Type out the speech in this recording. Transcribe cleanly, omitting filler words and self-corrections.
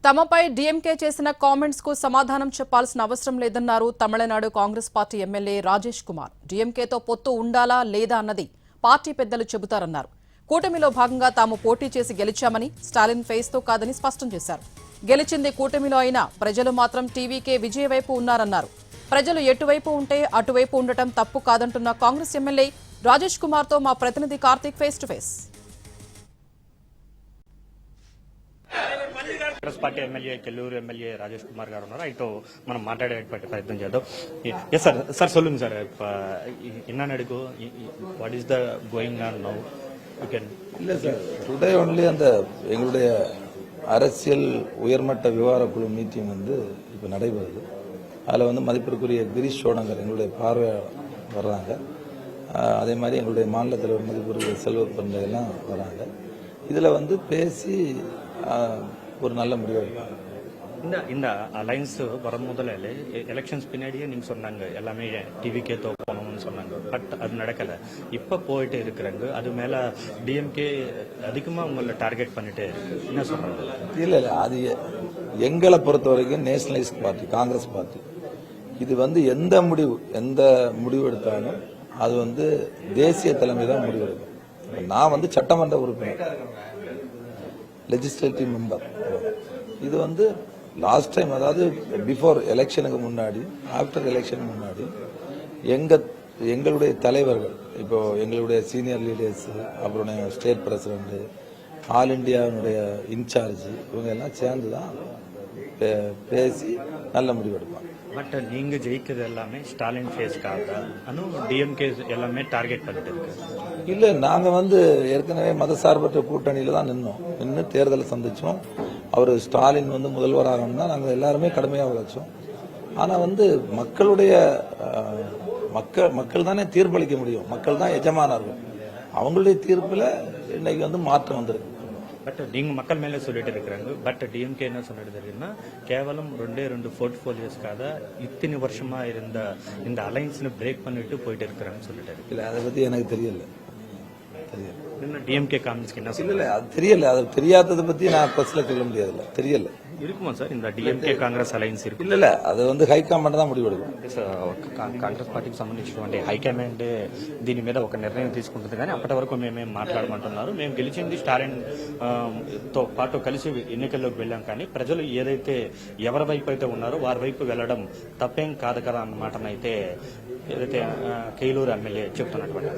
తమపై డీఎంకే చేసిన కామెంట్స్ కు సమాధానం చెప్పాల్సిన అవసరం లేదన్నారు తమిళనాడు కాంగ్రెస్ పార్టీ ఎమ్మెల్యే రాజేష్ కుమార్. డీఎంకేతో పొత్తు ఉండాలా లేదా అన్నది పార్టీ పెద్దలు చెబుతారన్నారు. కూటమిలో భాగంగా తాము పోటీ చేసి గెలిచామని, స్టాలిన్ ఫేస్తో కాదని స్పష్టం చేశారు. గెలిచింది కూటమిలో అయినా ప్రజలు మాత్రం టీవీకే విజయ వైపు ఉన్నారన్నారు. ప్రజలు ఎటువైపు ఉంటే అటువైపు ఉండటం తప్పు కాదంటున్న కాంగ్రెస్ ఎమ్మెల్యే రాజేష్ కుమార్తో మా ప్రతినిధి Karthik face to face. Congress party MLA Kelluru MLA Rajesh Kumar గారు ఉన్నారు. ఆయనతో మనం మాట్లాడేటువంటి ప్రయత్నం చేద్దాం. సార్ சொல்லுங்க சார். என்ன நடக்கும்? What is the going on now? You can. இல்ல சார், டுடே ஒன்லி அந்த எங்களுடைய அரசியல் உயர்மட்ட விவகார குழு மீட்டிங் இப்போ நடைபெறுது. அதில் மதிப்பிற்குரிய கிரீஷ் சோடங்கர் எங்களுடைய பார்வையாளர் வர்றாங்க. அதே மாதிரி எங்களுடைய மாநில தலைவர் மதிப்பிற்குரிய செல்வ பிறந்தை எல்லாம் வராங்க. இதில் பேசி ஒரு நல்ல முடிவு எடுப்பாங்க. இந்த அலைன்ஸ் வர முதல்ல எலெக்ஷன்ஸ் பின்னாடியே நீங்க சொன்னாங்க எல்லாமே டிவிக்கே போகணும்னு சொன்னாங்க. பட் அது நடக்கல. இப்ப போயிட்டு இருக்கிறாங்க. அது மேல டிஎம்கே அதிகமா உங்களை டார்கெட் பண்ணிட்டு என்ன சொல்றாங்க? இல்ல அது எங்களை பொறுத்த வரைக்கும் நேஷனலிஸ்ட் பார்ட்டி காங்கிரஸ் பார்ட்டி. இது எந்த முடிவு எடுத்தாலும் அது தேசிய தலைமை தான் முடிவு எடுக்கும். நான் சட்டமன்ற உறுப்பினர், லெஜிஸ்லேட்டிவ் மெம்பர். இது லாஸ்ட் டைம், அதாவது பிஃபோர் எலெக்ஷனுக்கு முன்னாடி, ஆஃப்டர் எலெக்ஷனுக்கு முன்னாடி எங்களுடைய தலைவர்கள், இப்போ எங்களுடைய சீனியர் லீடர்ஸ், அப்புறம் ஸ்டேட் பிரசிடென்ட், ஆல் இண்டியாவுடைய இன்சார்ஜ், இவங்க எல்லாம் சேர்ந்து தான் பேசி நல்ல முடிவு எடுப்பாங்க. பட் நீங்க ஜெயிக்கிறது எல்லாமே ஸ்டாலின் ஃபேஸ்க்காக டிஎம்கே எல்லாமே டார்கெட் பண்ணிட்டு இருக்கு. இல்ல, நாங்க ஏற்கனவே மதசார்பற்ற கூட்டணியில தான் நின்று தேர்தலை சந்திச்சோம். அவர் ஸ்டாலின் முதல்வராகணும்னா நாங்க எல்லாருமே கடுமையாக உழைச்சோம். ஆனா மக்களுடைய மக்கள் தானே தீர்ப்பளிக்க முடியும். மக்கள் தான் எஜமானர்கள். அவங்களுடைய தீர்ப்புல இன்னைக்கு மாற்றம் வந்திருக்கு. பட் நீங்க மக்கள் மேலே சொல்லிட்டு இருக்கிறாங்க. பட் டிஎம்கே என்ன சொல்லிட்டு இருக்குன்னா, கேவலம் 2 போர்ட்ஃபோலியோஸ்க்காக இத்தனை வருஷமா இருந்த இந்த அலைன்ஸ்னு பிரேக் பண்ணிட்டு போயிட்டு இருக்கிறாங்கன்னு சொல்லிட்டு. இல்ல, அதை பத்தி எனக்கு தெரியல. டிஎம்கே காங்கிரஸ்க்கு என்ன இல்ல அது தெரியல. அது தெரியாததை பத்தி நான் பஸ்ல சொல்ல முடியாதுல்ல. தெரியல. இருக்குமா சார் இந்த డిఎంకే కాంగ్రెస్ అలయన్స్ ఇருக்கு? இல்ல అది హైకమాండ్ தான் முடிவு எடுக்கும். కాంగ్రెస్ పార్టీకి సంబంధించినటువంటి హైకమాండ్ దీని మీద ఒక నిర్ణయం తీసుకుంటుంది. కానీ అప్పటి వరకు మేమేం మాట్లాడమంటున్నారు. మేము గెలిచింది స్టాలిన్ తో పాటు కలిసి ఎన్నికల్లోకి వెళ్ళాం. కానీ ప్రజలు ఏదైతే ఎవరి వైపు అయితే ఉన్నారో వారి వైపు వెళ్లడం తప్పేం కాదు కదా అన్న మాటనైతే ఏదైతే కేలూరు ఎమ్మెల్యే చెప్తున్నటువంటి